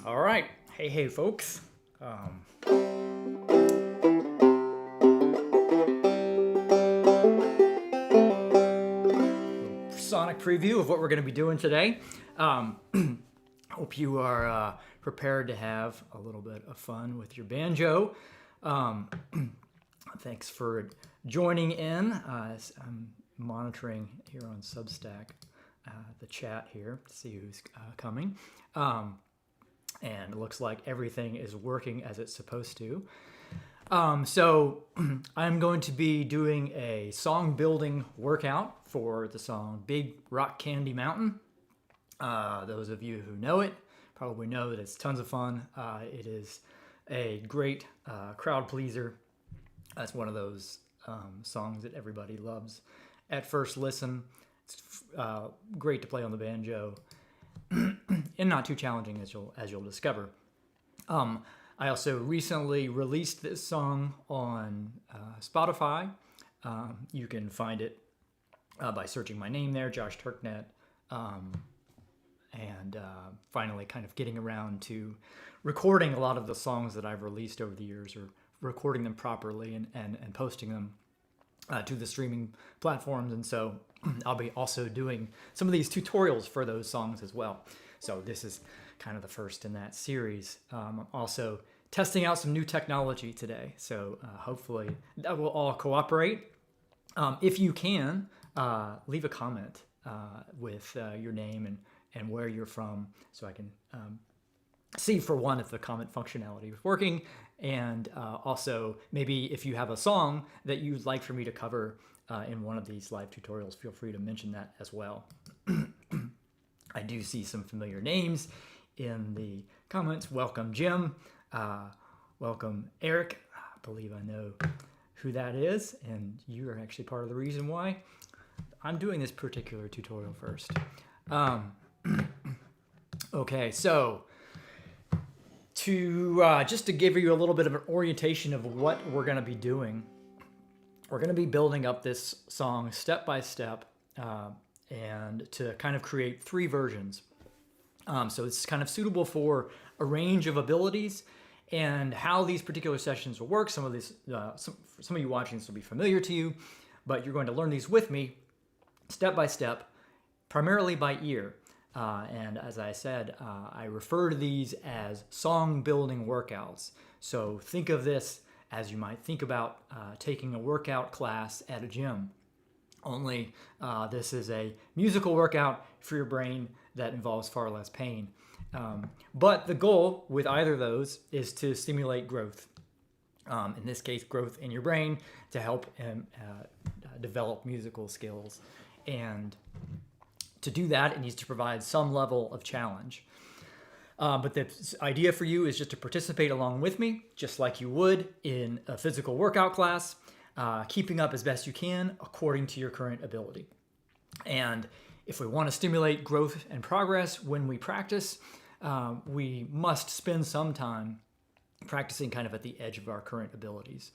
All right. Hey, folks. Sonic preview of what we're going to be doing today. Hope you are prepared to have a little bit of fun with your banjo. Thanks for joining in. I'm monitoring here on Substack the chat here to see who's coming. And it looks like everything is working as it's supposed to. So I'm going to be doing a song building workout for the song Big Rock Candy Mountain. Those of you who know it probably know that it's tons of fun. It is a great crowd pleaser. That's one of those songs that everybody loves at first listen. It's great to play on the banjo and not too challenging, as you'll discover. I also recently released this song on Spotify. You can find it by searching my name there, Josh Turknet, and finally kind of getting around to recording a lot of the songs that I've released over the years, or recording them properly and posting them to the streaming platforms. And so I'll be also doing some of these tutorials for those songs as well. So this is kind of the first in that series. I'm also testing out some new technology today. So hopefully that will all cooperate. If you can, leave a comment with your name and where you're from, so I can see, for one, if the comment functionality is working, and also maybe if you have a song that you'd like for me to cover in one of these live tutorials, feel free to mention that as well. I do see some familiar names in the comments. Welcome, Jim. Welcome, Eric. I believe I know who that is, and you are actually part of the reason why I'm doing this particular tutorial first. Okay, so just to give you a little bit of an orientation of what we're going to be doing, we're going to be building up this song step by step, and to kind of create 3 versions. So it's kind of suitable for a range of abilities, and how these particular sessions will work. Some of these, some of you watching this will be familiar to you, but you're going to learn these with me step by step, primarily by ear. And as I said, I refer to these as song building workouts. So think of this as you might think about taking a workout class at a gym. Only this is a musical workout for your brain that involves far less pain. But the goal with either of those is to stimulate growth. In this case, growth in your brain to help develop musical skills. And to do that, it needs to provide some level of challenge. But the idea for you is just to participate along with me, just like you would in a physical workout class, keeping up as best you can according to your current ability. And if we want to stimulate growth and progress when we practice, we must spend some time practicing kind of at the edge of our current abilities.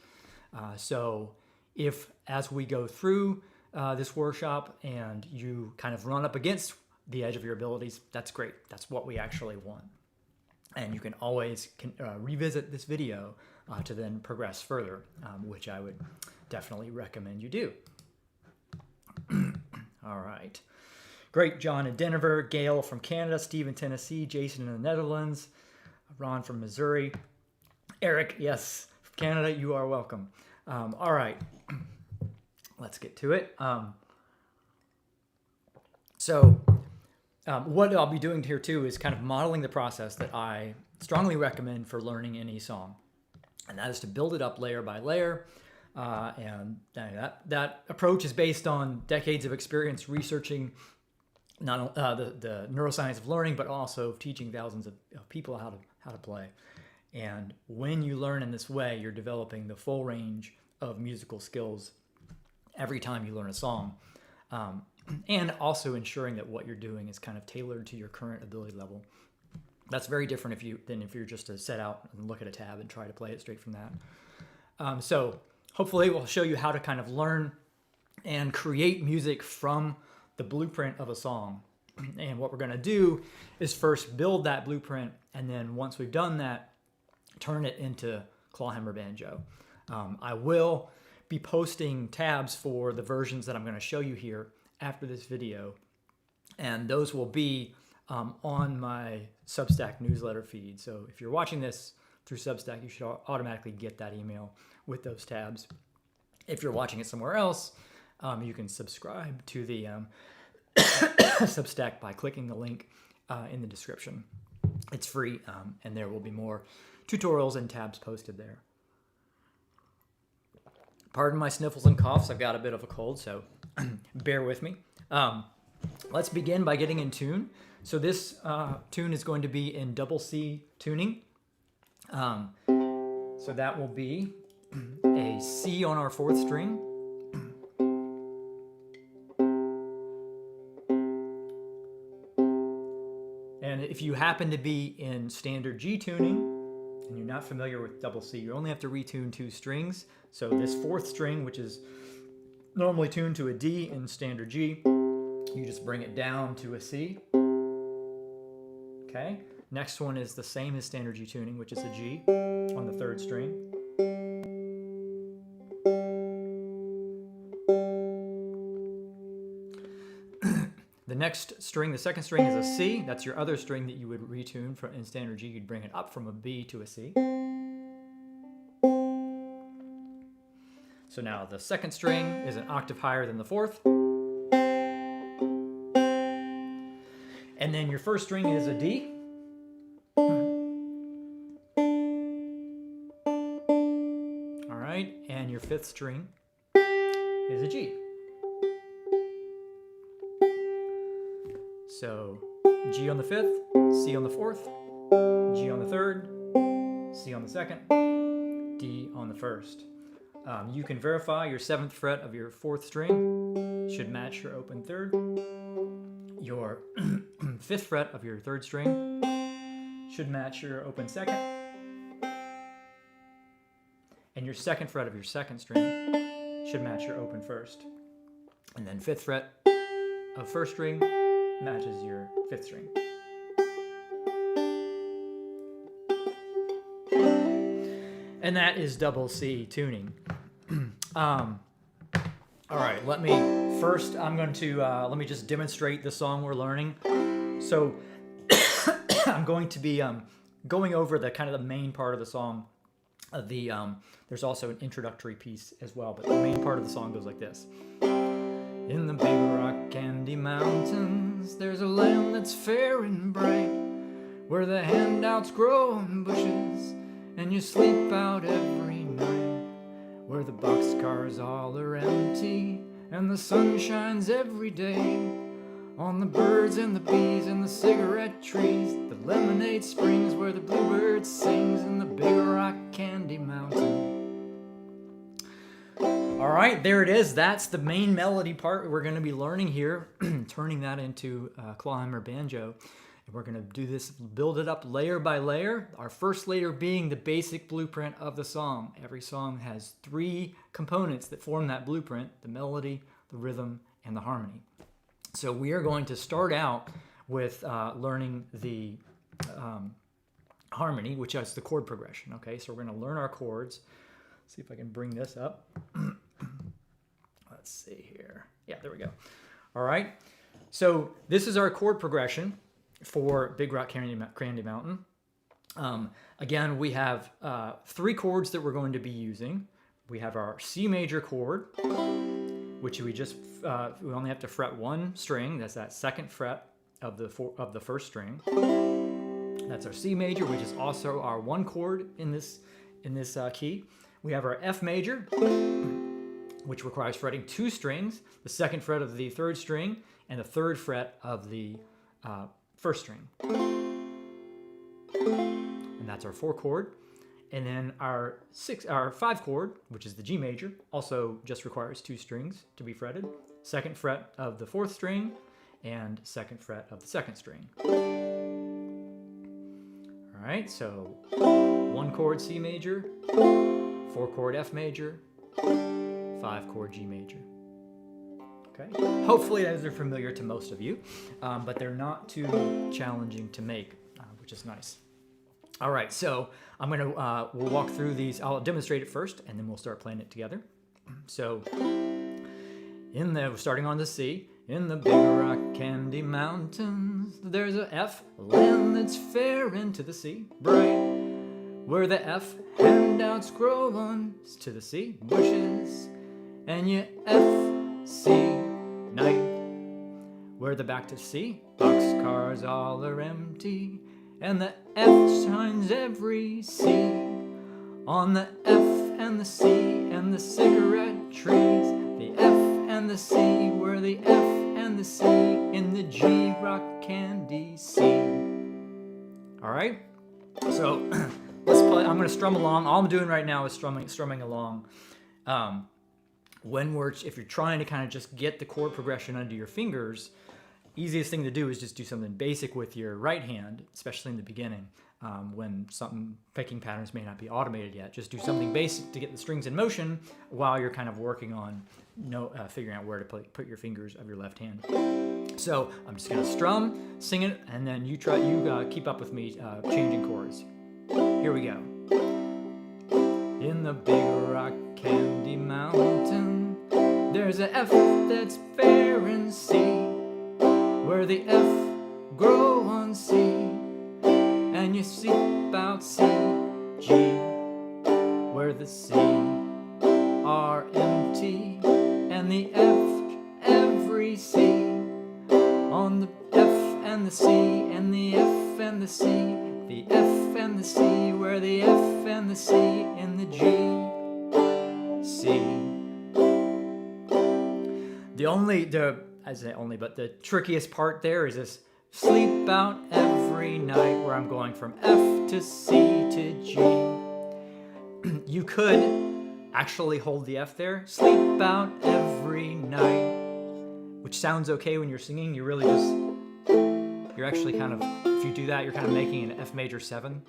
So if, as we go through this workshop and you kind of run up against the edge of your abilities, that's great. That's what we actually want. And you can always revisit this video to then progress further, which I would definitely recommend you do. All right. Great. John in Denver, Gail from Canada, Steve in Tennessee, Jason in the Netherlands, Ron from Missouri, Eric, yes, from Canada, you are welcome. All right. Let's get to it. What I'll be doing here too is kind of modeling the process that I strongly recommend for learning any song. And that is to build it up layer by layer. And that approach is based on decades of experience researching not the neuroscience of learning, but also teaching thousands of people how to play. And when you learn in this way, you're developing the full range of musical skills every time you learn a song, and also ensuring that what you're doing is kind of tailored to your current ability level. That's very different than if you're just to set out and look at a tab and try to play it straight from that. So hopefully we'll show you how to kind of learn and create music from the blueprint of a song. And what we're going to do is first build that blueprint, and then once we've done that, turn it into Clawhammer Banjo. I will be posting tabs for the versions that I'm going to show you here after this video, and those will be on my Substack newsletter feed. So if you're watching this through Substack, you should automatically get that email with those tabs. If you're watching it somewhere else, you can subscribe to the Substack by clicking the link in the description. It's free, and there will be more tutorials and tabs posted there. Pardon my sniffles and coughs. I've got a bit of a cold, so bear with me. Let's begin by getting in tune. So this tune is going to be in double C tuning. So that will be a C on our 4th string, and if you happen to be in standard G tuning and you're not familiar with double C, you only have to retune 2 strings. So this 4th string, which is normally tuned to a D in standard G, you just bring it down to a C. Okay. Next one is the same as standard G tuning, which is a G on the 3rd string. The next string, the 2nd string, is a C. That's your other string that you would retune from in standard G. You'd bring it up from a B to a C. So now the 2nd string is an octave higher than the 4th. And then your 1st string is a D. All right, and your 5th string is a G. So G on the 5th, C on the 4th, G on the 3rd, C on the 2nd, D on the 1st. You can verify your 7th fret of your 4th string should match your open 3rd. Your 5th fret of your 3rd string should match your open 2nd. And your 2nd fret of your 2nd string should match your open 1st. And then 5th fret of 1st string matches your 5th string. And that is double C tuning. All right, let me just demonstrate the song we're learning. So I'm going to be going over the kind of the main part of the song. There's also an introductory piece as well, but the main part of the song goes like this. In the big rock candy mountains, there's a land that's fair and bright, where the handouts grow in bushes, and you sleep out every night, where the boxcars all are empty, and the sun shines every day on the birds and the bees and the cigarette trees, the lemonade springs where the bluebird sings in the big rock candy mountain. All right, there it is. That's the main melody part we're going to be learning here, turning that into Clawhammer Banjo. And we're going to do this, build it up layer by layer. Our first layer being the basic blueprint of the song. Every song has 3 components that form that blueprint: the melody, the rhythm, and the harmony. So we are going to start out with learning the harmony, which is the chord progression. Okay, so we're going to learn our chords. See if I can bring this up. Let's see here. Yeah, there we go. All right. So this is our chord progression for Big Rock Candy Mountain. Again, we have 3 chords that we're going to be using. We have our C major chord, which we only have to fret 1 string. That's that 2nd fret of the 1st string. That's our C major, which is also our 1 chord in this key. We have our F major, which requires fretting 2 strings, the 2nd fret of the 3rd string and the 3rd fret of the 1st string. And that's our 4 chord. And then our 5 chord, which is the G major, also just requires 2 strings to be fretted, 2nd fret of the 4th string and 2nd fret of the 2nd string. All right, so 1 chord C major, 4 chord F major, 5 chord G major. Okay. Hopefully those are familiar to most of you, but they're not too challenging to make, which is nice. All right, so I'm gonna we'll walk through these. I'll demonstrate it first, and then we'll start playing it together. So, starting on the C, in the big rock candy mountains, there's a F, a land that's fair into the C, bright, where the F handouts grow on to the C bushes, and you F, C, night, where the back to C, boxcars all are empty, and the F shines every C on the F and the C and the cigarette trees, the F and the C, where the F and the C in the G rock candy C. All right, so let's play. I'm going to strum along. All I'm doing right now is strumming along. If you're trying to kind of just get the chord progression under your fingers, easiest thing to do is just do something basic with your right hand, especially in the beginning, when some picking patterns may not be automated yet. Just do something basic to get the strings in motion while you're kind of working on figuring out where to put your fingers of your left hand. So I'm just gonna strum, sing it, and then you keep up with me changing chords. Here we go. In the big rock candy mountain, there's a F that's fair in C, where the F grow on C, and you sleep out C, G, where the C are empty, and the F every C on the F and the C and the F and the C, the F and the C, where the F and the C in the G, C. But the trickiest part there is this sleep out every night, where I'm going from F to C to G. You could actually hold the F there, sleep out every night, which sounds okay when you're singing. You're actually kind of, if you do that, you're kind of making an F major 7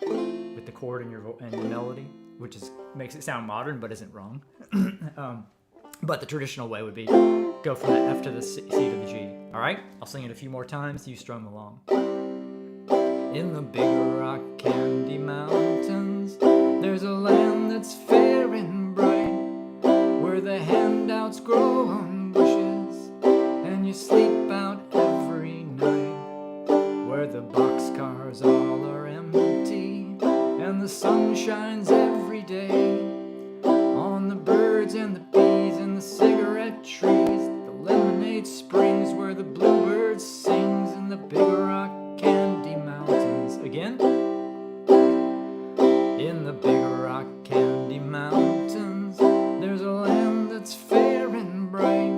with the chord and your melody, which makes it sound modern but isn't wrong. But the traditional way would be go from the F to the C to the G. All right, I'll sing it a few more times. You strum along. In the big rock candy mountains, there's a land that's fair and bright, where the handouts grow on bushes, and you sleep out every night, where the boxcars all are empty, and the sun shines every day on the birds and the bees and the cigarette trees, the lemonade springs where the bluebird sings, in the big rock candy mountains. Again. In the big rock candy mountains, there's a land that's fair and bright,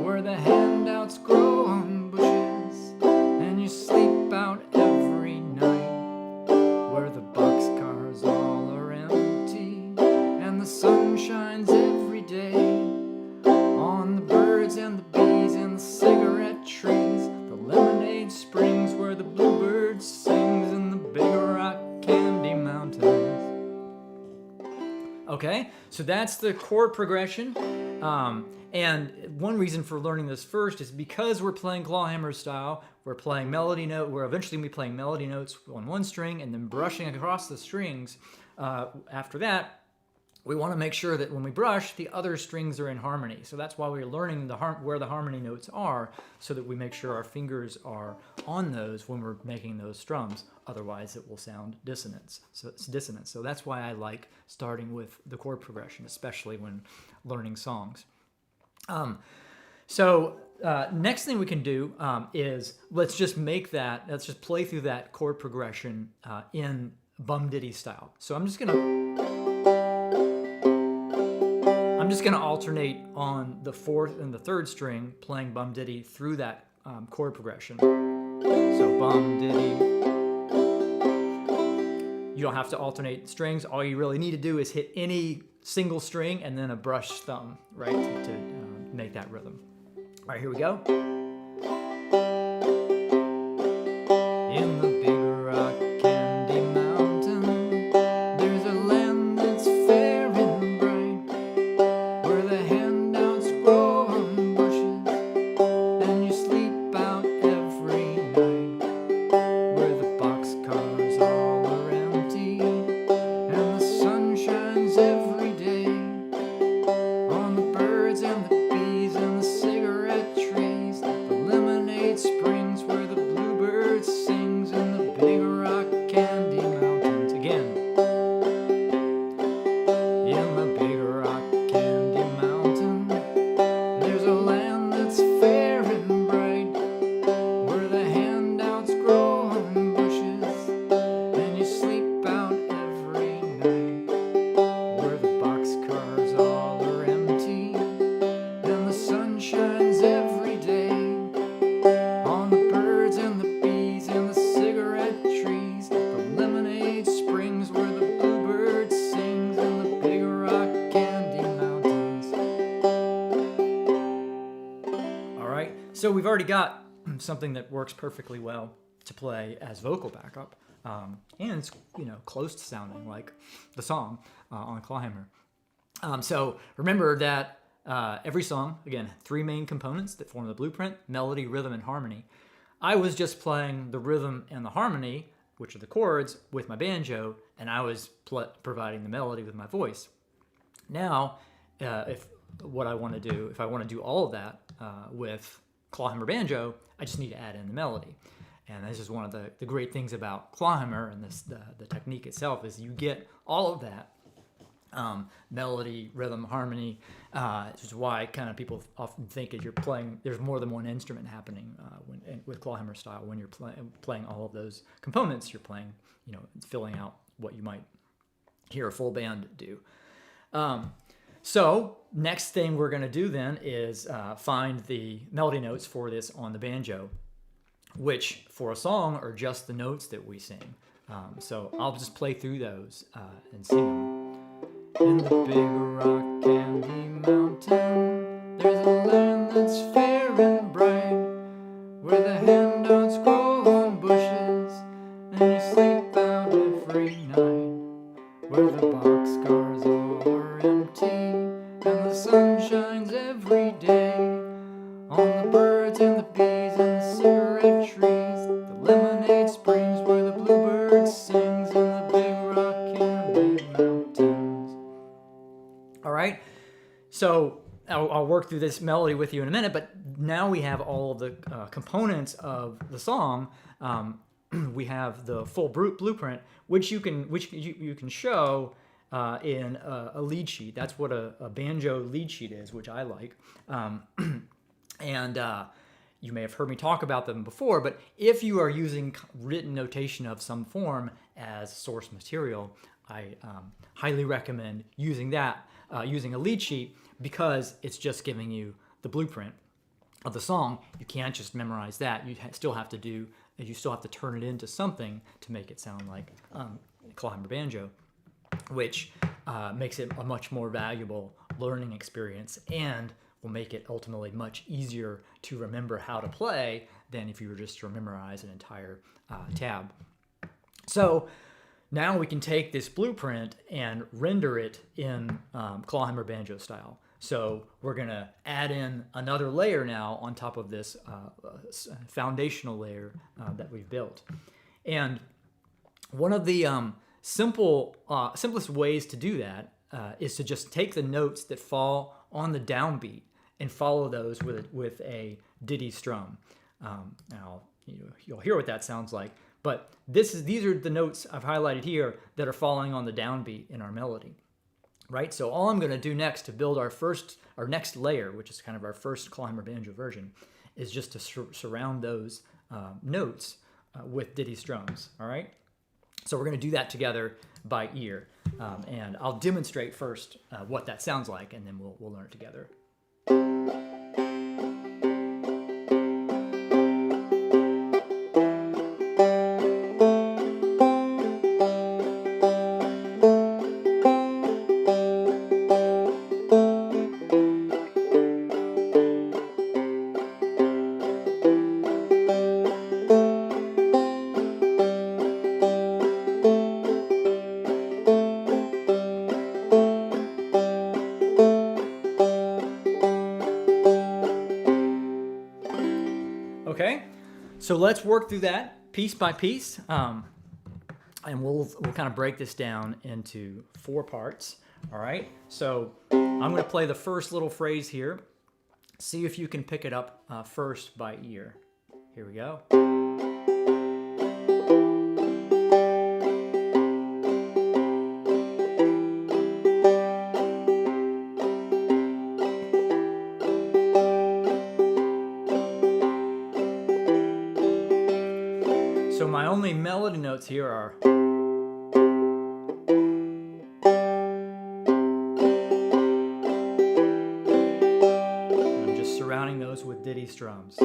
where the handouts grow on bushes, and you sleep out every night, where the boxcars all are empty, and the sun shines every day on the birds and the bees and the cigarette trees, the lemonade springs where the bluebird sings, in the big rock candy mountains. Okay, so that's the chord progression. And one reason for learning this first is because we're playing Clawhammer style, we're eventually going to be playing melody notes on one string and then brushing across the strings. After that, we want to make sure that when we brush, the other strings are in harmony. So that's why we're learning where the harmony notes are, so that we make sure our fingers are on those when we're making those strums. Otherwise, it will sound dissonance. So it's dissonance. So that's why I like starting with the chord progression, especially when learning songs. Next thing we can do is let's just play through that chord progression in bum ditty style. So I'm just gonna alternate on the fourth and the third string, playing bum ditty through that chord progression. So bum ditty. You don't have to alternate strings. All you really need to do is hit any single string and then a brush thumb, right, to make that rhythm. All right, here we go. In the big rock candy mountain, there's a land that's fair and bright, where the handouts grow on bushes, we've already got something that works perfectly well to play as vocal backup, and it's close to sounding like the song on Clawhammer. So remember that every song, again, 3 main components that form the blueprint: melody, rhythm, and harmony. I was just playing the rhythm and the harmony, which are the chords, with my banjo, and I was providing the melody with my voice. Now, if I want to do all of that with Clawhammer banjo, I just need to add in the melody. And this is one of the great things about Clawhammer and the technique itself, is you get all of that. Melody, rhythm, harmony, which is why kind of people often think if you're playing, there's more than one instrument happening with Clawhammer style. When you're playing all of those components, you're playing, filling out what you might hear a full band do. So next thing we're going to do then is find the melody notes for this on the banjo, which for a song are just the notes that we sing. So I'll just play through those and sing them. In the big rock candy mountain, there's a land that's fair and bright, where the handouts grow on bushes, and you sleep out every night, where the boxcars are empty, and the sun shines every day, on the birds and the bees and the cigarette trees, the lemonade springs where the bluebird sings, in the big rock candy mountain. All right, so I'll work through this melody with you in a minute, but now we have all of the components of the song. We have the full blueprint, which you can show in a lead sheet. That's what a banjo lead sheet is, which I like. And you may have heard me talk about them before, but if you are using written notation of some form as source material, I highly recommend using that. Using a lead sheet, because it's just giving you the blueprint of the song. You can't just memorize that. You still have to turn it into something to make it sound like Clawhammer banjo, which makes it a much more valuable learning experience and will make it ultimately much easier to remember how to play than if you were just to memorize an entire tab. So now we can take this blueprint and render it in Clawhammer banjo style. So we're going to add in another layer now on top of this foundational layer that we've built. And one of the simplest ways to do that is to just take the notes that fall on the downbeat and follow those with a ditty strum. Now you'll hear what that sounds like. But these are the notes I've highlighted here that are falling on the downbeat in our melody, right? So all I'm going to do next to build our next layer, which is kind of our first Clawhammer banjo version, is just to surround those notes with ditty strums, all right? So we're going to do that together by ear, and I'll demonstrate first what that sounds like, and then we'll learn it together. Okay, so let's work through that piece by piece, and we'll kind of break this down into 4 parts. All right, so I'm going to play the first little phrase here. See if you can pick it up first by ear. Here we go. So my only melody notes here are I'm just surrounding those with ditty strums.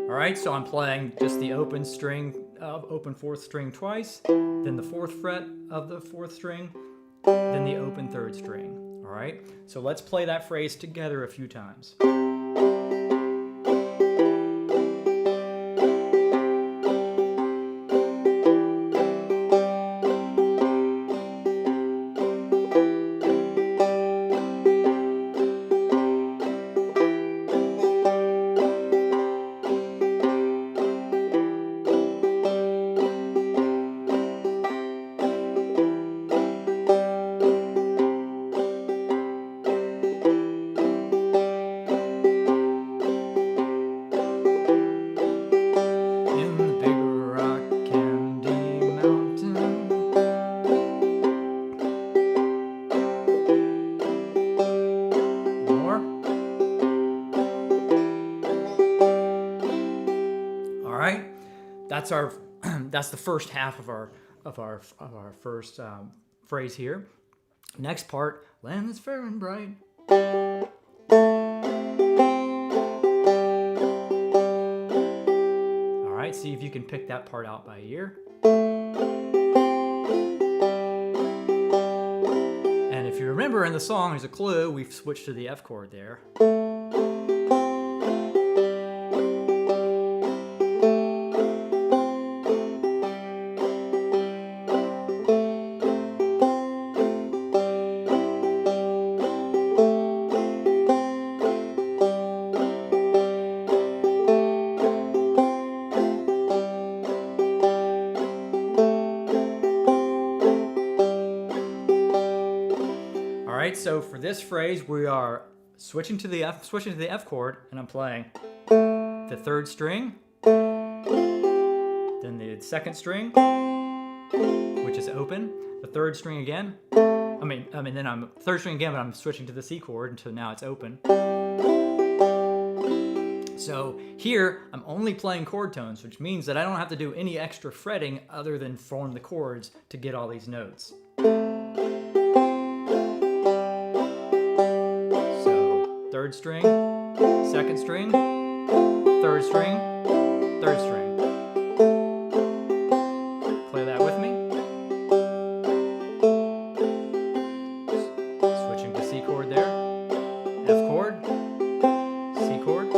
All right, so I'm playing just the open 4th string twice, then the 4th fret of the 4th string, then the open 3rd string. All right, so let's play that phrase together a few times. That's the first half of our first phrase here. Next part, land that's fair and bright. All right, see if you can pick that part out by ear. And if you remember in the song, there's a clue. We've switched to the F chord there. So for this phrase, we are switching to the F chord, and I'm playing the third string, then the second string, which is open, the third string again. Then I'm third string again, but I'm switching to the C chord until now it's open. So here I'm only playing chord tones, which means that I don't have to do any extra fretting other than form the chords to get all these notes. Third string, second string, third string, third string. Play that with me. Switching to C chord there. F chord, C chord.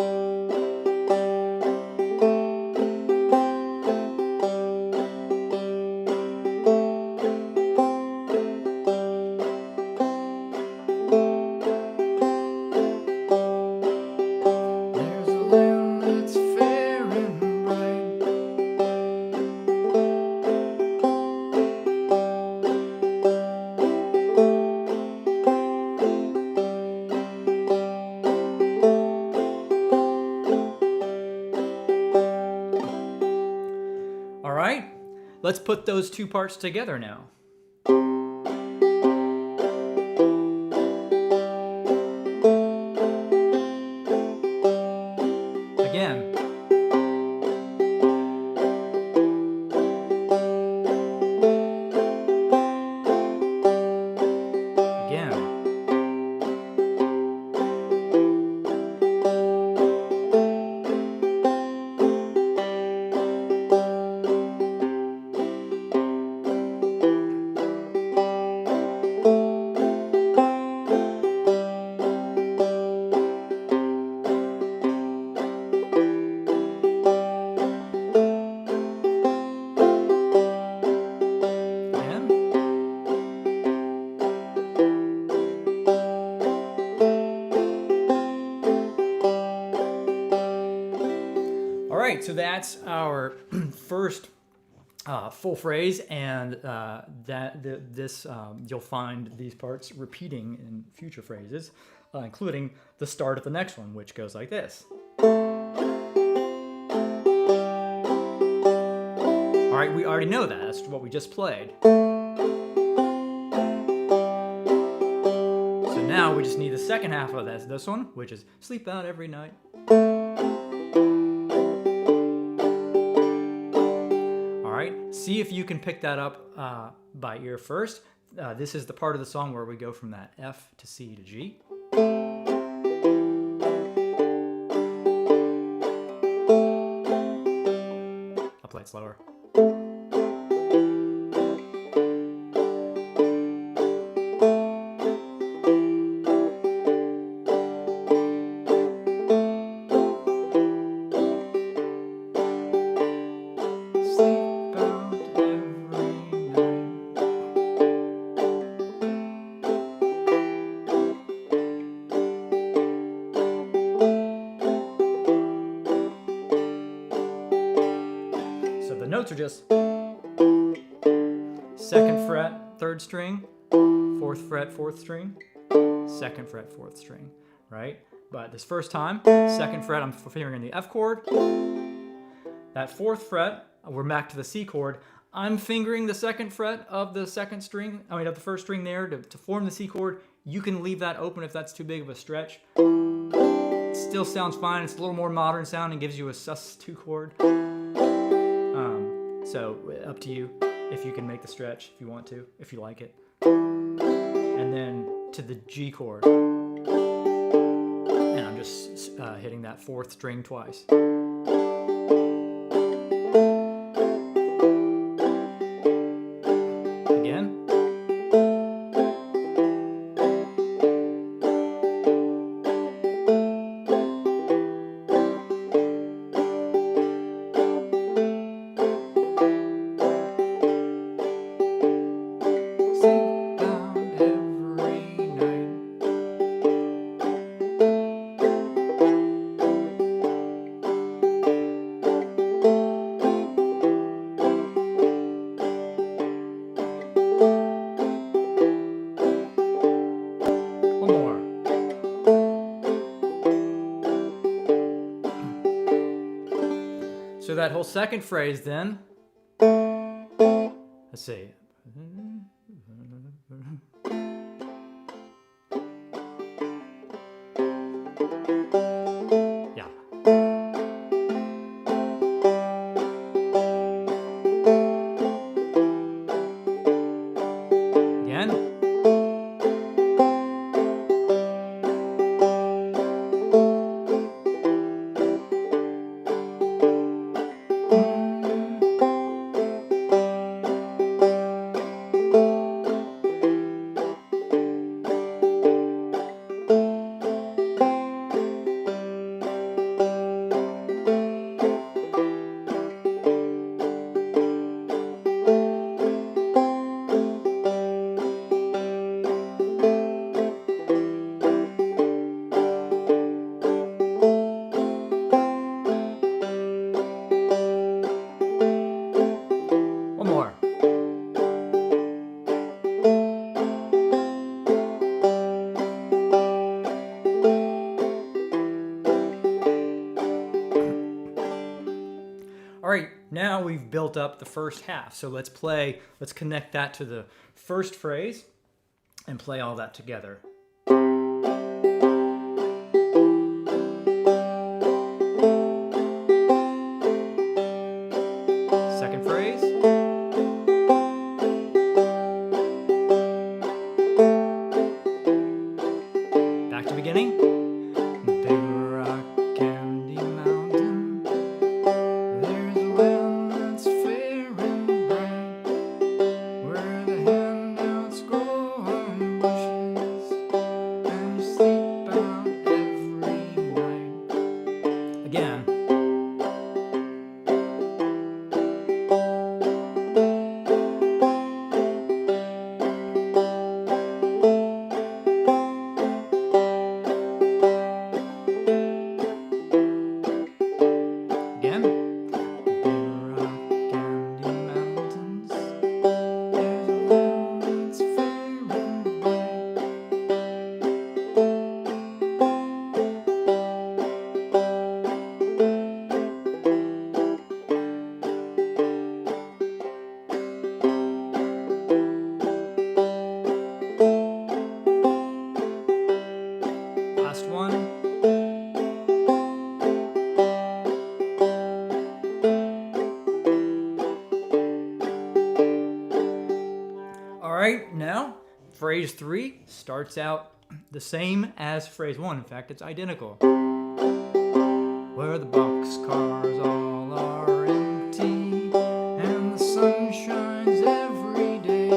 Let's put those two parts together now. Again. So that's our first full phrase, and you'll find these parts repeating in future phrases, including the start of the next one, which goes like this. All right, we already know that. That's what we just played. So now we just need the second half of this one, which is sleep out every night. See if you can pick that up by ear first. This is the part of the song where we go from that F to C to G. I'll play it slower. notes are just 2nd fret, 3rd string, 4th fret, 4th string, 2nd fret, 4th string, right? But this first time, 2nd fret, I'm fingering the F chord. That 4th fret, we're back to the C chord. I'm fingering the 2nd fret of the 2nd string, of the 1st string there to form the C chord. You can leave that open if that's too big of a stretch. It still sounds fine. It's a little more modern sound and gives you a sus2 chord. So up to you if you can make the stretch, if you want to, if you like it. And then to the G chord. And I'm just hitting that 4th string twice. Again. So that whole 2nd phrase then, let's see. Yeah. Again. One more. All right, now we've built up the first half. So let's connect that to the first phrase and play all that together. Second phrase. Back to beginning. Big rock candy mountain. There's a land that's fair and bright, where the handouts grow on bushes and you sleep out every night. Again. Last one. All right, now phrase 3 starts out the same as phrase 1. In fact, it's identical. Where the boxcars all are empty and the sun shines every day.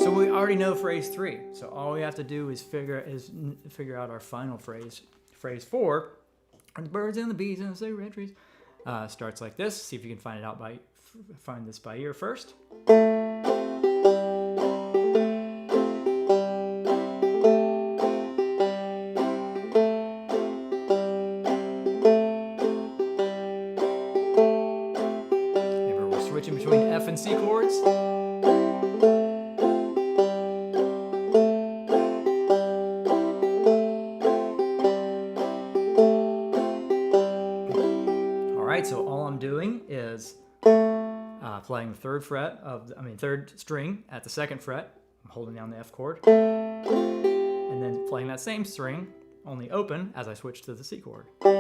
So we already know phrase 3. So all we have to do is figure out our final phrase. Phrase 4, the birds and the bees and the red trees, starts like this. See if you can find this by ear first. doing is playing the third string at the 2nd fret. I'm holding down the F chord, and then playing that same string, only open, as I switch to the C chord. Slow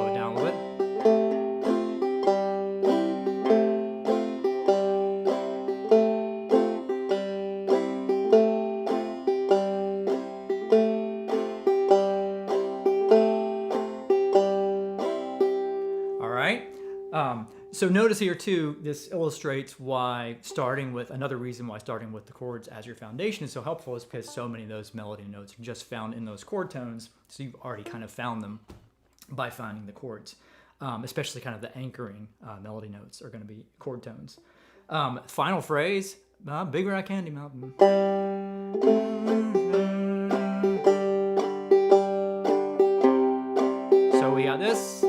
it down a little bit. So notice here too, this illustrates why another reason why starting with the chords as your foundation is so helpful is because so many of those melody notes are just found in those chord tones. So you've already kind of found them by finding the chords, especially kind of the anchoring melody notes are going to be chord tones. Final phrase, Big Rat Candy Mountain. So we got this.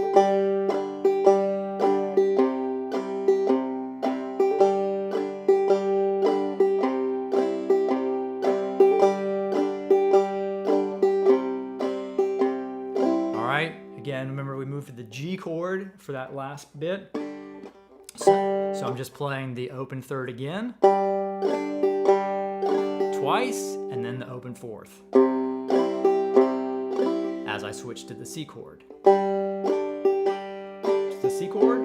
Again, remember we moved to the G chord for that last bit. So I'm just playing the open 3rd again, twice, and then the open 4th as I switch to the C chord. To the C chord.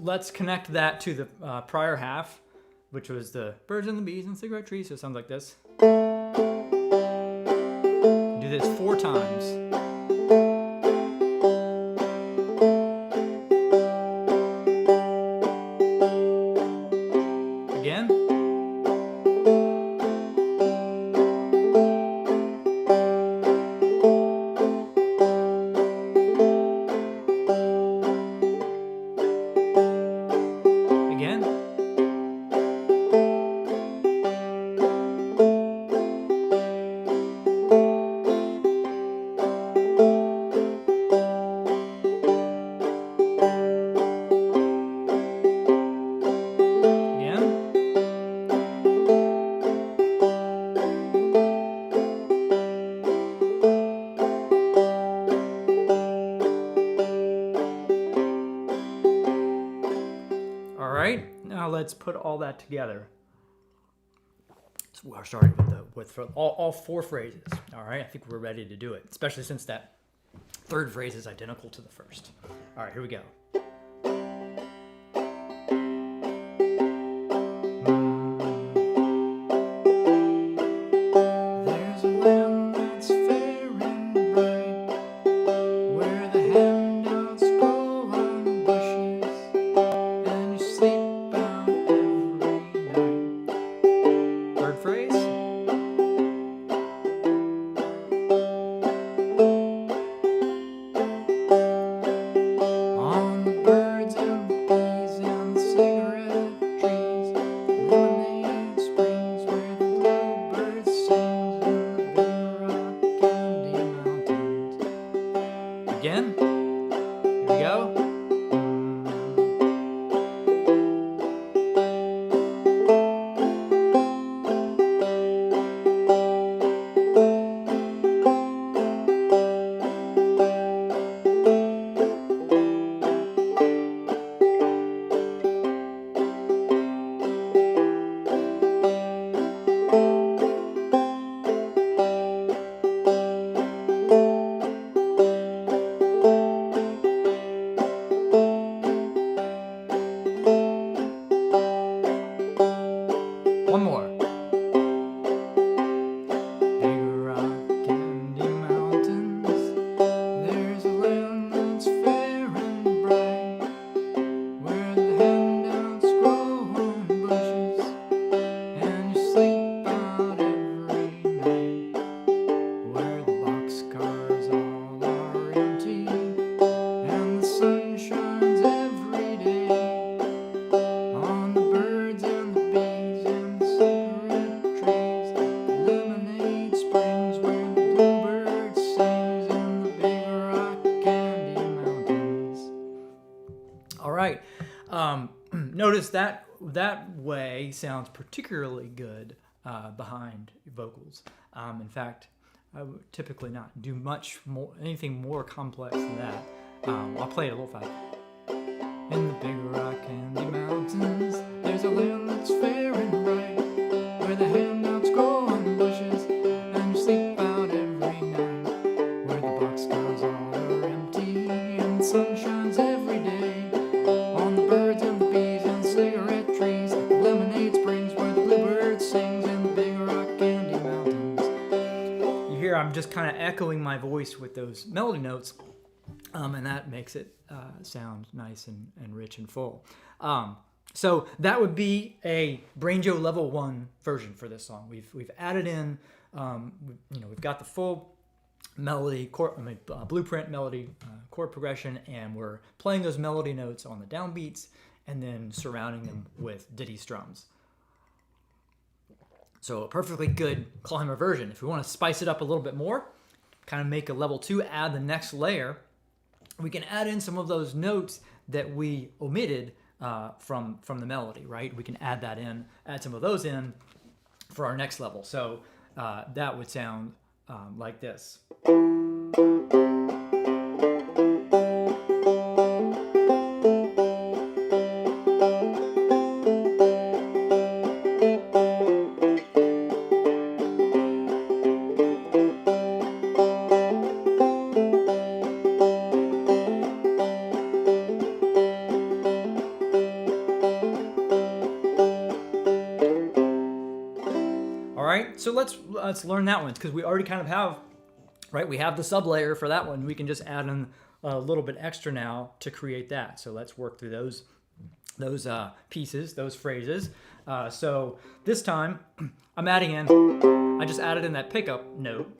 Let's connect that to the prior half, which was the birds and the bees and cigarette trees. So it sounds like this. Do this 4 times. Again. Let's put all that together. So we're starting with all 4 phrases. All right, I think we're ready to do it, especially since that 3rd phrase is identical to the 1st. All right, here we go. There's a land that's fair and bright, where the handouts grow on bushes, and you sleep phrase. On notice that that way sounds particularly good behind vocals. In fact, I would typically not do anything more complex than that. I'll play it a little fast. In the big rock candy mountains, there's a land that's fair and bright, where the handouts grow on the bushes, and you sleep out every night, where the boxcars all are empty, and the sun shines every day, on the birds and the bees and cigarette trees, like the lemonade springs where the bluebird sings in the big rock candy mountains. You hear I'm just kind of echoing my voice with those melody notes, and that makes it sound nice and rich and full. So that would be a Banjo level 1 version for this song. We've added in, we've got the full melody, blueprint melody, chord progression, and we're playing those melody notes on the downbeats and then surrounding them with ditty strums. So a perfectly good Clawhammer version. If we want to spice it up a little bit more, kind of make a level 2, add the next layer, we can add in some of those notes that we omitted from the melody, right? We can add that in, add some of those in for our next level. So that would sound like this. So let's learn that one, because we already kind of have, right? We have the sub layer for that one. We can just add in a little bit extra now to create that. So let's work through those pieces, those phrases. So this time I'm adding in, I just added in that pickup note,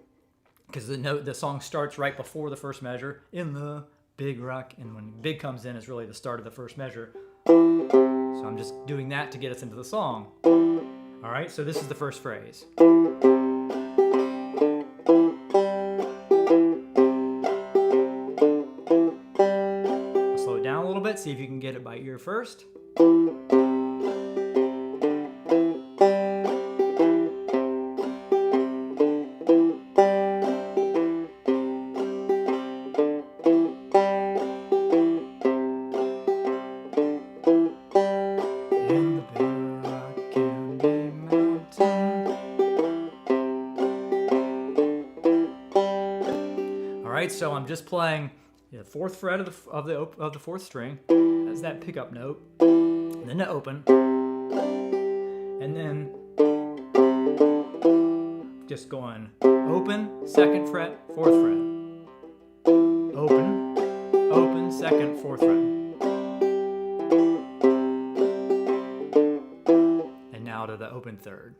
because the song starts right before the first measure in the big rock, and when big comes in is really the start of the first measure. So I'm just doing that to get us into the song. All right, so this is the first phrase. I'll slow it down a little bit, see if you can get it by ear first. So I'm just playing the 4th fret of the 4th string. That's that pickup note, and then the open, and then just going open, 2nd fret, 4th fret, open, open, 2nd, 4th fret, and now to the open 3rd.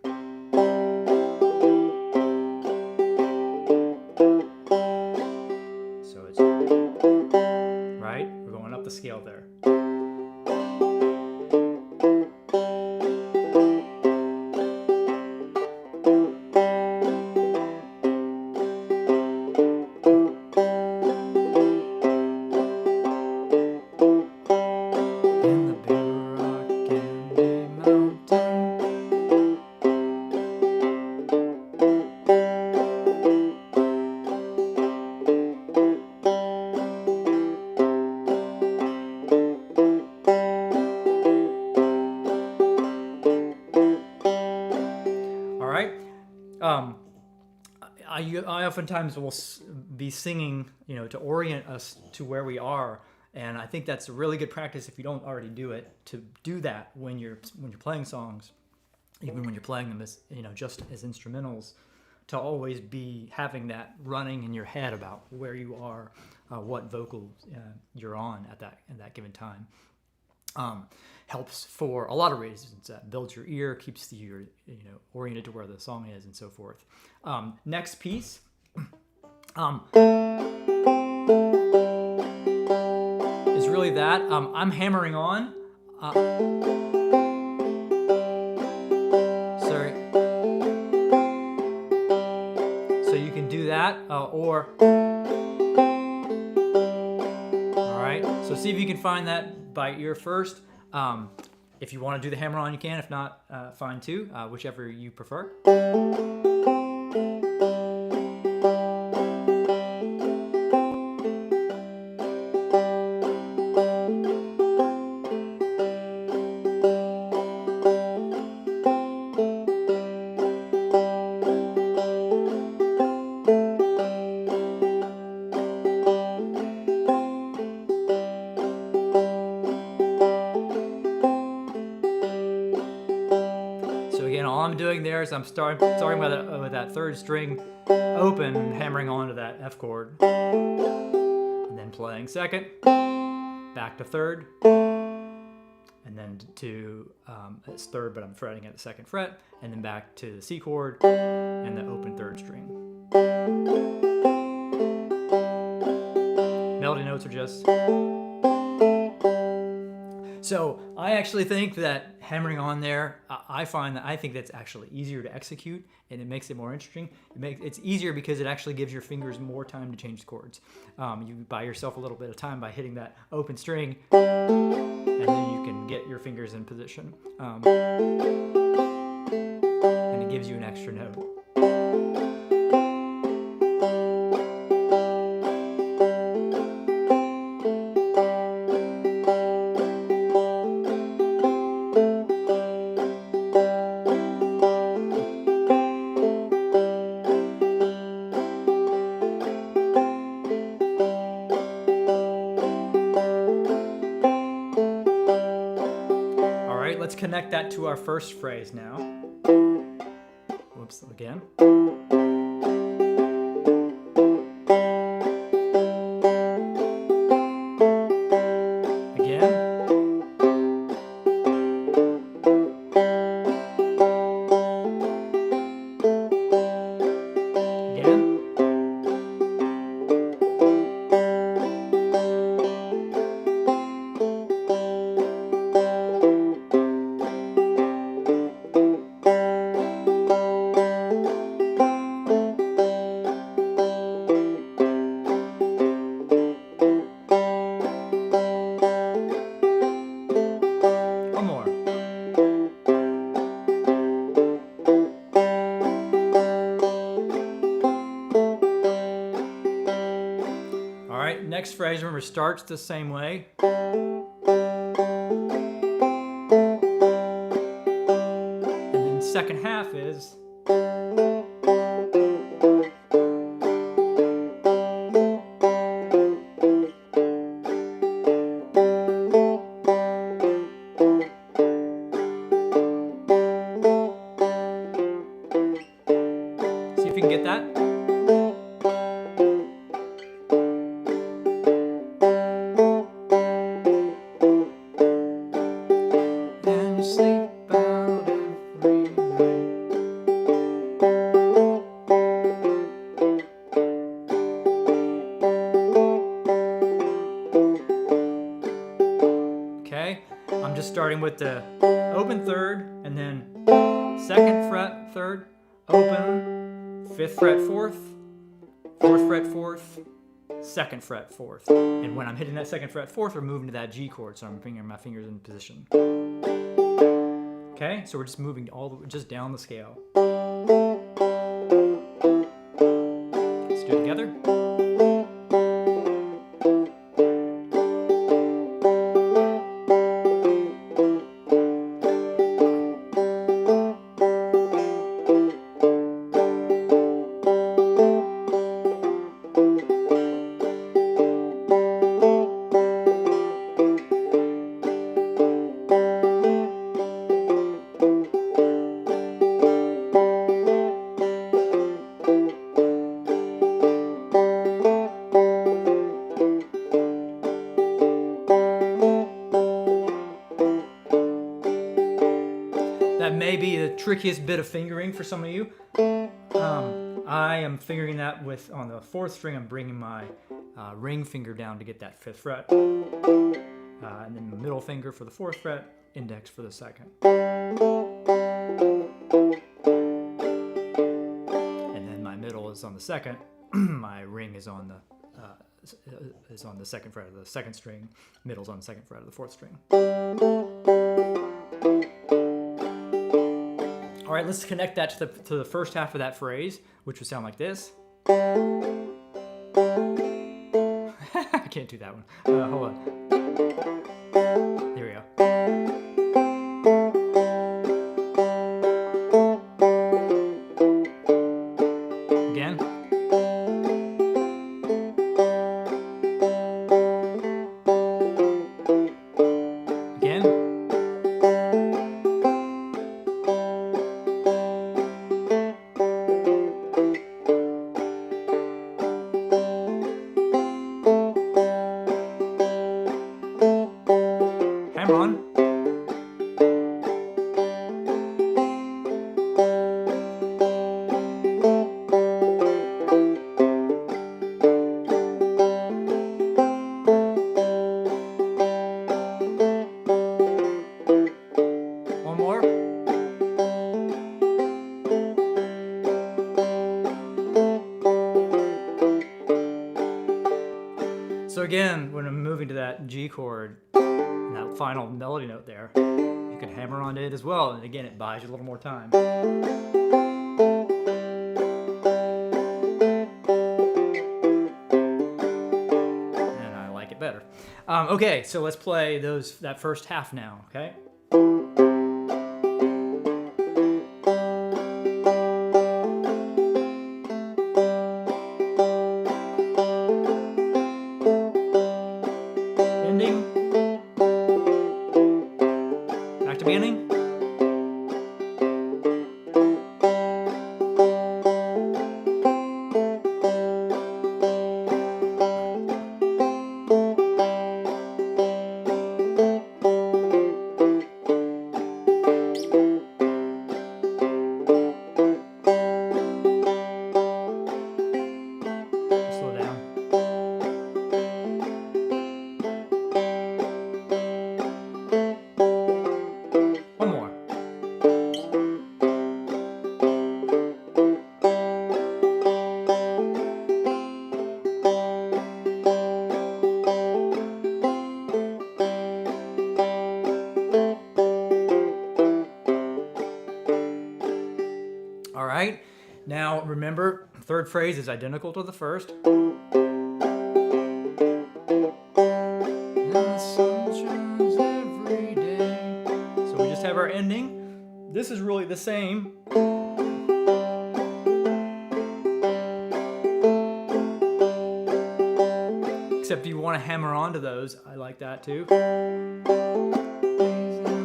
Scale there. I oftentimes will be singing, to orient us to where we are, and I think that's a really good practice if you don't already do it, to do that when you're playing songs, even when you're playing them as just as instrumentals, to always be having that running in your head about where you are, what vocal you're on at that given time. Helps for a lot of reasons. Builds your ear, keeps you oriented to where the song is, and so forth. Next piece is really that. I'm hammering on. Sorry. So you can do that, or. All right. So see if you can find that by ear first. If you want to do the hammer-on, you can. If not, fine too, whichever you prefer. All I'm doing there is I'm starting with that third string open, hammering onto that F chord, and then playing second, back to third, and then to it's third, but I'm fretting at the second fret, and then back to the C chord and the open third string. Melody notes are just. So I actually think that hammering on there, I think that's actually easier to execute, and it makes it more interesting. It's easier because it actually gives your fingers more time to change the chords. You buy yourself a little bit of time by hitting that open string, and then you can get your fingers in position. And it gives you an extra note. Let's connect that to our first phrase now. Whoops, again. Again. Again. Next phrase, remember, starts the same way. And then second half is. See if you can get that. I'm just starting with the open third, and then second fret third, open, fifth fret fourth, fourth fret fourth, second fret fourth. And when I'm hitting that second fret fourth, we're moving to that G chord, so I'm bringing my fingers in position. Okay, so we're just moving just down the scale. Let's do it together. That may be the trickiest bit of fingering for some of you. I am fingering that on the fourth string. I'm bringing my ring finger down to get that fifth fret. And then the middle finger for the fourth fret, index for the second. And then my middle is on the second. My ring is on the second fret of the second string. Middle's on the second fret of the fourth string. All right, let's connect that to the first half of that phrase, which would sound like this. I can't do that one. Hold on. There we go. Again. Again. Hammer on. One more. So again, when I'm moving to that G chord, and that final melody note there, you can hammer on it as well, and again, it buys you a little more time. And I like it better. Okay, so let's play that first half now, okay? Ending. Back to beginning. Slow down. One more. All right. Now remember, third phrase is identical to the first. And the sun shines every day. So we just have our ending. This is really the same. Except you want to hammer onto those. I like that too. And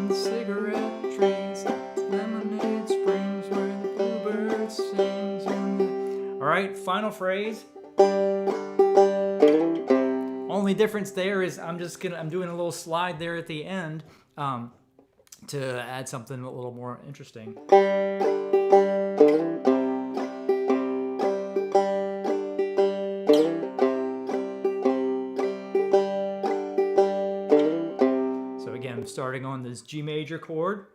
the cigarette trees, lemonade springs where the bluebird sings. All right, final phrase. Only difference there is I'm doing a little slide there at the end to add something a little more interesting. So again, starting on this G major chord,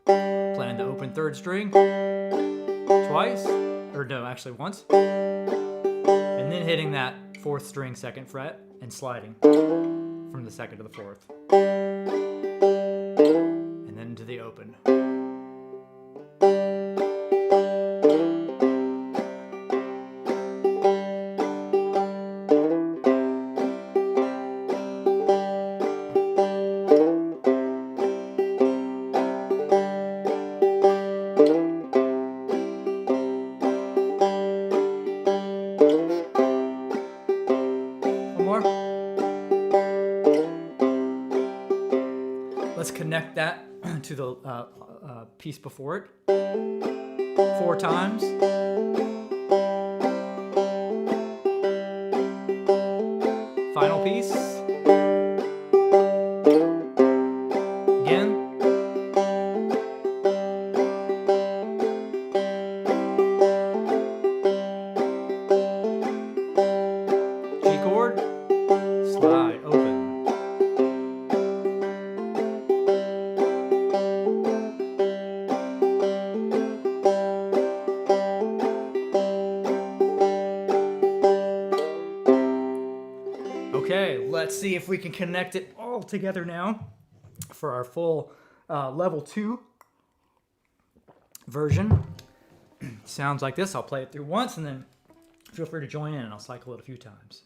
playing the open third string twice, or no, actually once, and then hitting that fourth string second fret and sliding from the second to the fourth, and then to the open. Let's connect that to the piece before it 4 times. Final piece. Again. G chord. Slide open. Okay, let's see if we can connect it all together now for our full level 2 version. Sounds like this. I'll play it through once and then feel free to join in and I'll cycle it a few times.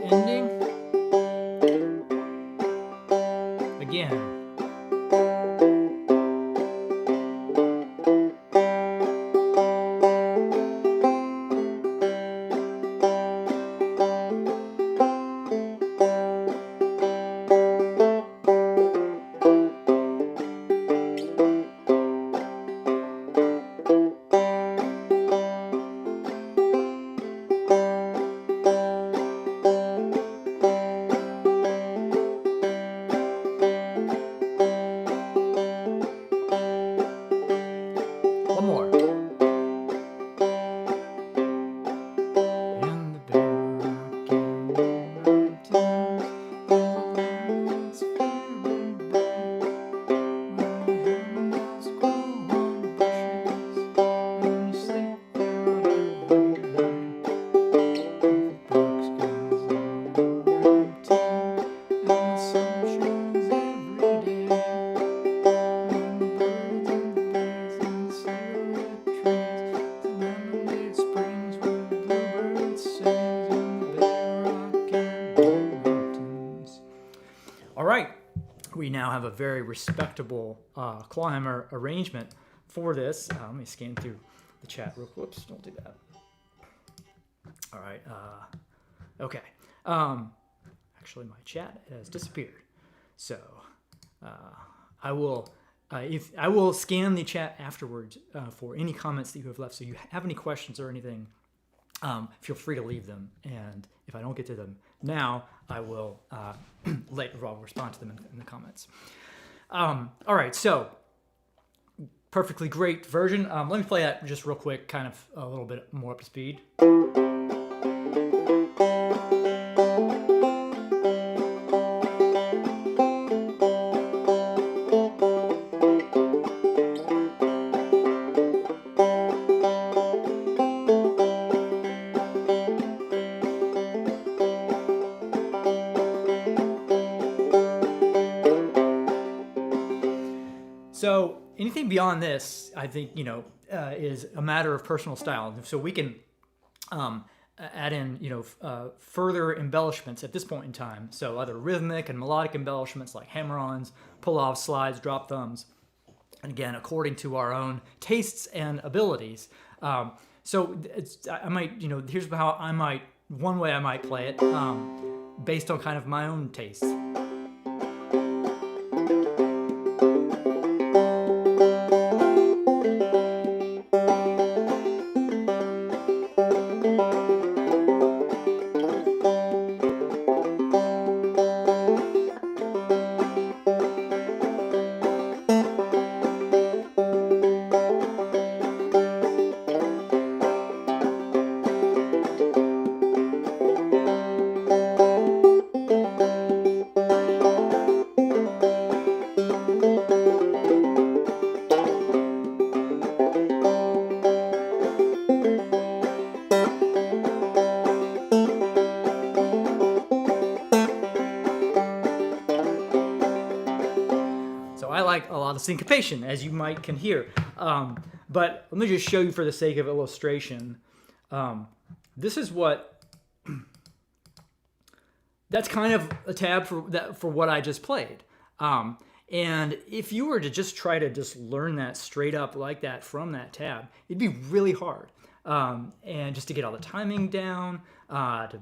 Ending. Again. One more. All right, we now have a very respectable Clawhammer arrangement for this. Let me scan through the chat real quick. Whoops, don't do that. All right, okay. Actually, my chat has disappeared. So I will scan the chat afterwards for any comments that you have left. So if you have any questions or anything, feel free to leave them. And if I don't get to them now, I will later I'll respond to them in the comments. All right, so perfectly great version. Let me play that just real quick, kind of a little bit more up to speed. So anything beyond this, I think, is a matter of personal style. So we can add in, further embellishments at this point in time. So other rhythmic and melodic embellishments like hammer-ons, pull-offs, slides, drop thumbs. And again, according to our own tastes and abilities. So I might, here's how one way I might play it based on kind of my own tastes. I like a lot of syncopation, as you can hear. But let me just show you for the sake of illustration. This is what, that's kind of a tab for what I just played. And if you were to just try to just learn that straight up like that from that tab, it'd be really hard. And just to get all the timing down, to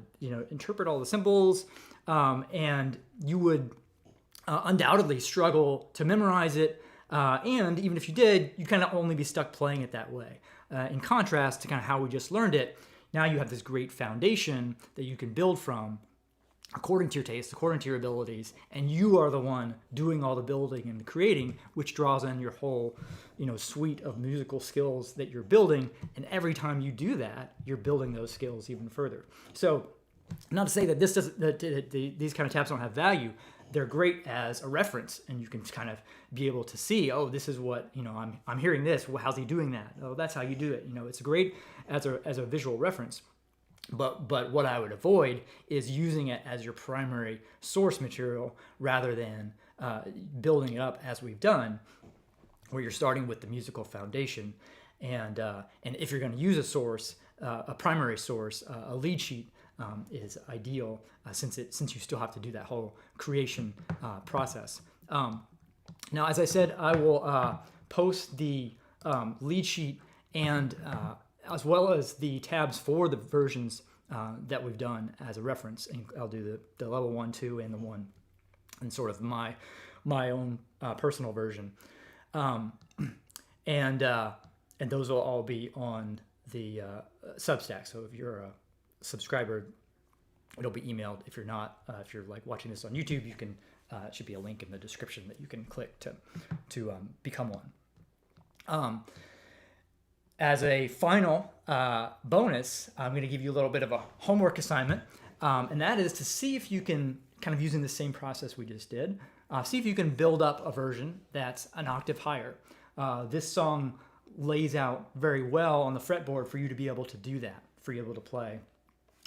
interpret all the symbols, and you would undoubtedly struggle to memorize it. And even if you did, you kind of only be stuck playing it that way. In contrast to kind of how we just learned it, now you have this great foundation that you can build from. according to your taste, according to your abilities, and you are the one doing all the building and the creating, which draws in your whole, suite of musical skills that you're building. And every time you do that, you're building those skills even further. So, not to say that these kind of tabs don't have value. They're great as a reference, and you can kind of be able to see, oh, this is what I'm hearing this. Well, how's he doing that? Oh, that's how you do it. It's great as a visual reference. But what I would avoid is using it as your primary source material rather than building it up as we've done, where you're starting with the musical foundation. And if you're going to use a source, a primary source, a lead sheet is ideal since you still have to do that whole creation process. Now, as I said, I will post the lead sheet and as well as the tabs for the versions that we've done as a reference. And I'll do the level 1, 2, and the 1, and sort of my own personal version. And those will all be on the Substack. So if you're a subscriber, it'll be emailed. If you're not, if you're like watching this on YouTube, you can. It should be a link in the description that you can click to become one. As a final bonus, I'm going to give you a little bit of a homework assignment, and that is to see if you can, kind of using the same process we just did, see if you can build up a version that's an octave higher. This song lays out very well on the fretboard for you to be able to do that, for you to be able to play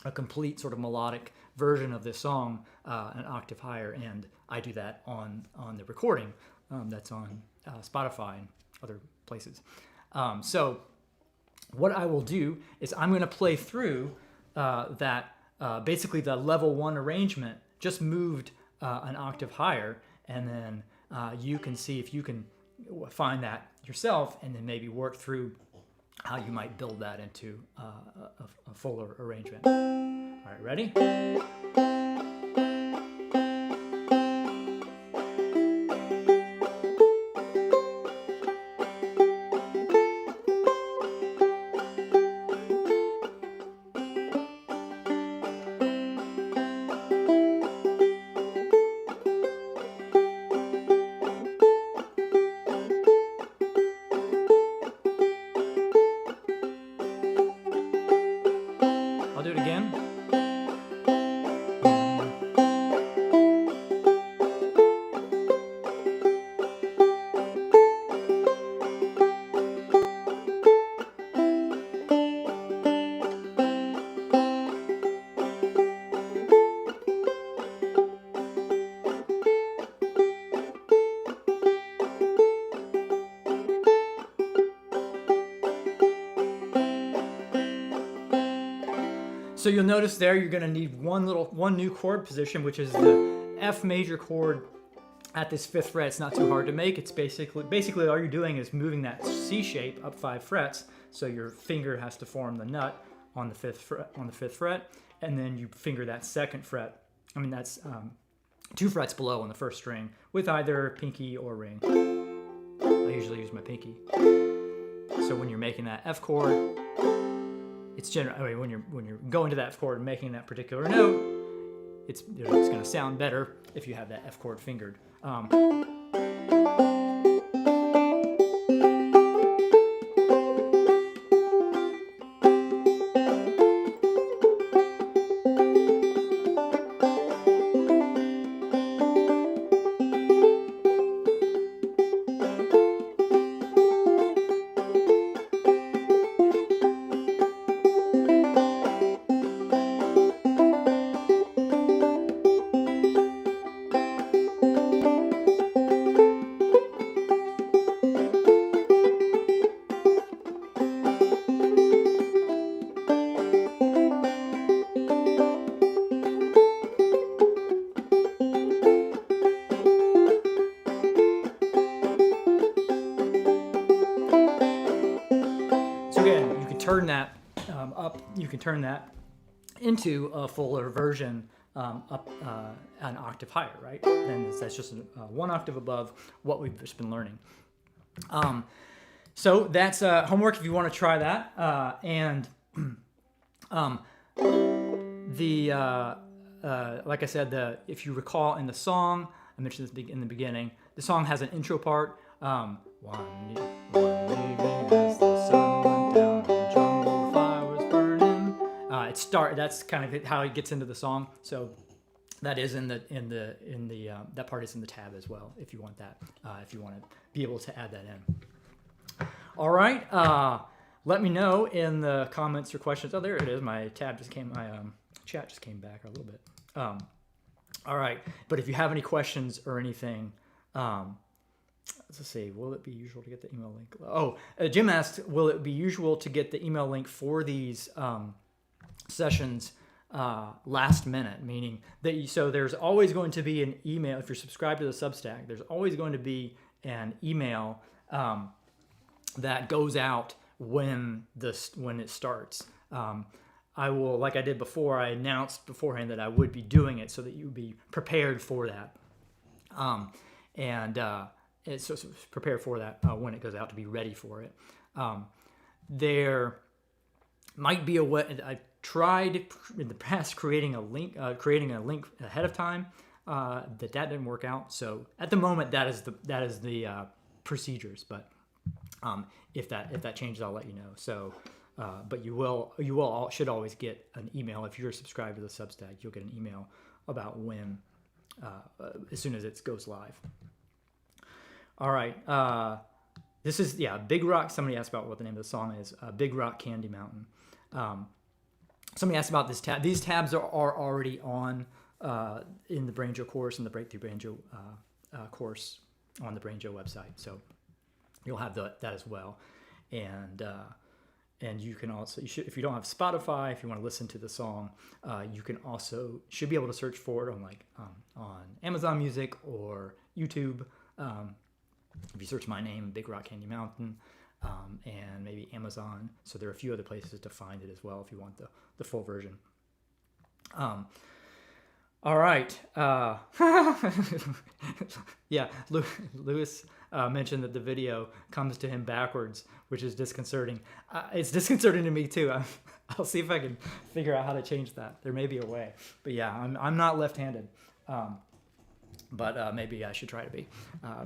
a complete sort of melodic version of this song an octave higher, and I do that on the recording that's on Spotify and other places. So what I will do is I'm going to play through that basically the level 1 arrangement just moved an octave higher, and then you can see if you can find that yourself, and then maybe work through how you might build that into a fuller arrangement. All right, ready? I'll do it again. So you'll notice there you're going to need one new chord position, which is the F major chord at this 5th fret. It's not too hard to make. It's basically all you're doing is moving that C shape up 5 frets. So your finger has to form the nut on the 5th fret, and then you finger that 2nd fret. I mean, that's 2 frets below on the 1st string with either pinky or ring. I usually use my pinky. So when you're making that F chord, it's generally when you're going to that F chord and making that particular note, it's going to sound better if you have that F chord fingered. Turn that up. You can turn that into a fuller version up an octave higher, right? And that's just 1 octave above what we've just been learning. So that's homework if you want to try that. like I said, if you recall in the song, I mentioned this in the beginning, the song has an intro part. One evening as the sun went down and the jungle fire was burning. That's kind of how it gets into the song. So that is in the that part is in the tab as well if you want that, if you want to be able to add that in. All right. Let me know in the comments or questions. Oh, there it is. My chat just came back a little bit. All right. But if you have any questions or anything, let's see. Will it be usual to get the email link? Oh, Jim asked, will it be usual to get the email link for these sessions last minute? Meaning that so there's always going to be an email if you're subscribed to the Substack. There's always going to be an email that goes out when it starts. I will, like I did before, I announced beforehand that I would be doing it so that you would be prepared for that. So prepare for that when it goes out, to be ready for it. There might be a way. I tried in the past creating a link ahead of time. That didn't work out. So at the moment, that is the procedures. But if that changes, I'll let you know. So, but you should always get an email if you're subscribed to the Substack. You'll get an email about when as soon as it goes live. All right. This is Big Rock. Somebody asked about what the name of the song is. Big Rock Candy Mountain. Somebody asked about this tab. These tabs are already on in the Banjo course and the Breakthrough Banjo course on the Banjo website. So you'll have that as well. And you can also, if you don't have Spotify, if you want to listen to the song, you can also should be able to search for it on Amazon Music or YouTube. If you search my name, Big Rock Candy Mountain, and maybe Amazon. So there are a few other places to find it as well if you want the full version. All right. Lewis mentioned that the video comes to him backwards, which is disconcerting. It's disconcerting to me too. I'll see if I can figure out how to change that. There may be a way. But yeah, I'm not left-handed. But maybe I should try to be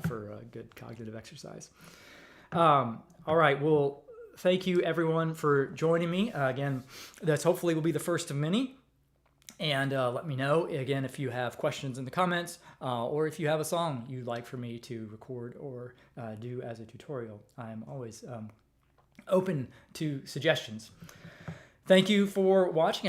for a good cognitive exercise. All right. Well, thank you everyone for joining me. Again, that's hopefully will be the first of many. And let me know, again, if you have questions in the comments or if you have a song you'd like for me to record or do as a tutorial. I'm always open to suggestions. Thank you for watching.